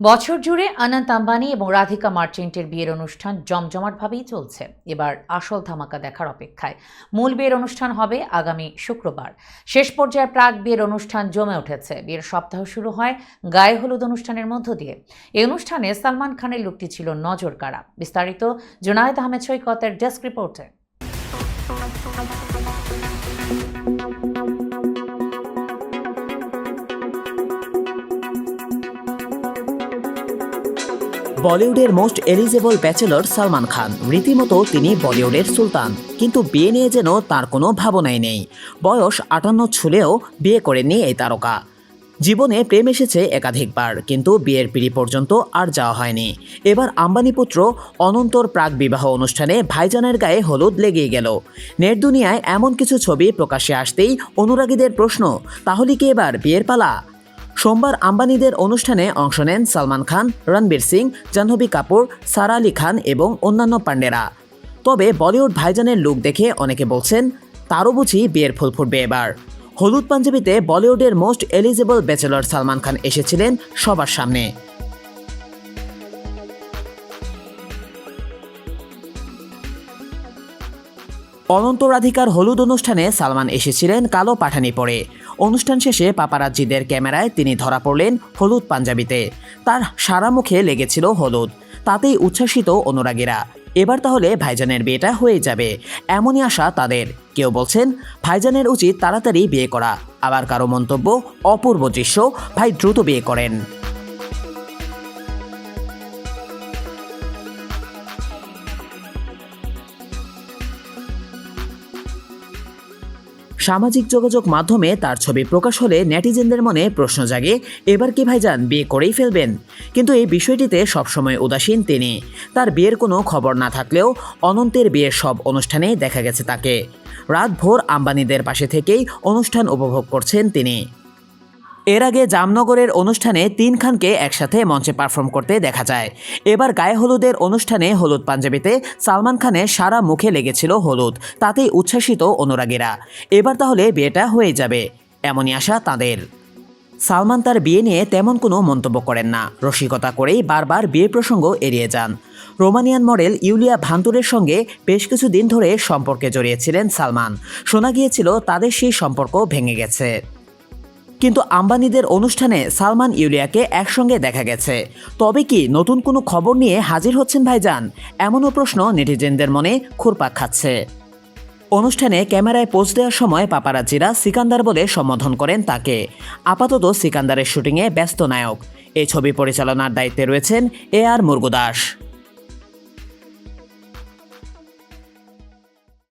বছর জুড়ে অনন্ত আম্বানি এবং রাধিকা মার্চেন্টের বিয়ের অনুষ্ঠান জমজমাটভাবেই চলছে। এবার আসল ধামাকা দেখার অপেক্ষায়। মূল বিয়ের অনুষ্ঠান হবে আগামী শুক্রবার। শেষ পর্যায়ে প্রাক বিয়ের অনুষ্ঠান জমে উঠেছে। বিয়ের সপ্তাহ শুরু হয় গায়ে হলুদ অনুষ্ঠানের মধ্য দিয়ে। এই অনুষ্ঠানে সালমান খানের লুকটি ছিল নজর কাড়া। বিস্তারিত জুনায়েদ আহমেদ সৈকতের ডেস্ক রিপোর্টে। বলিউডের most eligible bachelor Salman Khan, রীতিমতো তিনি বলিউডের সুলতান। কিন্তু বিয়ে নিয়ে যেন তার কোনো ভাবনাই নেই। বয়স 58 ছুলেও বিয়ে করেননি এই তারকা। জীবনে প্রেম এসেছে একাধিকবার, কিন্তু বিয়ের পিঁড়ি পর্যন্ত আর যাওয়া হয়নি। এবার আম্বানি পুত্র অনন্তর প্রাক বিবাহ অনুষ্ঠানে ভাইজানের গায়ে হলুদ লেগেই গেল। নেট দুনিয়ায় এমন কিছু ছবি প্রকাশ্যে আসতেই অনুরাগীদের প্রশ্ন, তাহলে কি এবার বিয়ের পালা? সোমবার আম্বানিদের অনুষ্ঠানে অংশ নেন সালমান খান, রণবীর সিং, জাহ্নবী কাপুর, সারা আলি খান এবং অন্যান্য পাণ্ডেরা। তবে বলিউড ভাইজানের লুক দেখে অনেকে বলছেন, তারও বুঝি বিয়ের ফুল ফুটবে এবার। হলুদ পাঞ্জাবিতে বলিউডের most eligible bachelor Salman Khan এসেছিলেন সবার সামনে। অনন্ত রাধিকার হলুদ অনুষ্ঠানে সালমান এসেছিলেন কালো পাঠানি পরে। অনুষ্ঠান শেষে পাপারাজ্জিদের ক্যামেরায় তিনি ধরা পড়লেন হলুদ পাঞ্জাবিতে। তার সারা মুখে লেগেছিল হলুদ। তাতেই উচ্ছ্বাসিত অনুরাগীরা। এবার তাহলে ভাইজানের বিয়েটা হয়ে যাবে, এমনই আশা তাদের। কেউ বলছেন ভাইজানের উচিত তাড়াতাড়ি বিয়ে করা, আবার কারো মন্তব্য, অপূর্ব দৃশ্য, ভাই দ্রুত বিয়ে করেন। সামাজিক যোগাযোগ মাধ্যমে তার ছবি প্রকাশ হলে নেটিজেনদের মনে প্রশ্ন জাগে, এবার কি ভাইজান বিয়ে করেই ফেলবেন? কিন্তু এই বিষয়টিতে সবসময় উদাসীন তিনি। তার বিয়ের কোনো খবর না থাকলেও অনন্তের বিয়ের সব অনুষ্ঠানেই দেখা গেছে তাকে। রাত ভোর আম্বানিদের পাশে থেকেই অনুষ্ঠান উপভোগ করছেন তিনি। এর আগে জামনগরের অনুষ্ঠানে 3 খানকে একসাথে মঞ্চে পারফর্ম করতে দেখা যায়। এবার গায়ে হলুদের অনুষ্ঠানে হলুদ পাঞ্জাবিতে সালমান খানের সারা মুখে লেগেছিল হলুদ। তাতেই উচ্ছ্বাসিত অনুরাগীরা। এবার তাহলে বিয়েটা হয়ে যাবে, এমনই আশা তাদের। সালমান তার বিয়ে নিয়ে তেমন কোনো মন্তব্য করেন না। রসিকতা করেই বারবার বিয়ে প্রসঙ্গ এড়িয়ে যান। রোমানিয়ান মডেল ইউলিয়া ভান্তুরের সঙ্গে বেশ কিছুদিন ধরে সম্পর্কে জড়িয়েছিলেন সালমান। শোনা গিয়েছিল তাদের সেই সম্পর্ক ভেঙে গেছে। কিন্তু আম্বানিদের অনুষ্ঠানে সালমান ইউলিয়াকে একসঙ্গে দেখা গেছে। তবে কি নতুন কোনো খবর নিয়ে হাজির হচ্ছেন ভাইজান? এমনও প্রশ্ন নেটিজেনদের মনে ঘুরপাক খাচ্ছে। অনুষ্ঠানে ক্যামেরায় পোজ দেওয়ার সময় পাপারাজ্জিরা সিকান্দার বলে সম্বোধন করেন তাকে। আপাতত সিকান্দারের শুটিংয়ে ব্যস্ত নায়ক। এই ছবি পরিচালনার দায়িত্বে রয়েছেন AR মুরগুদাস।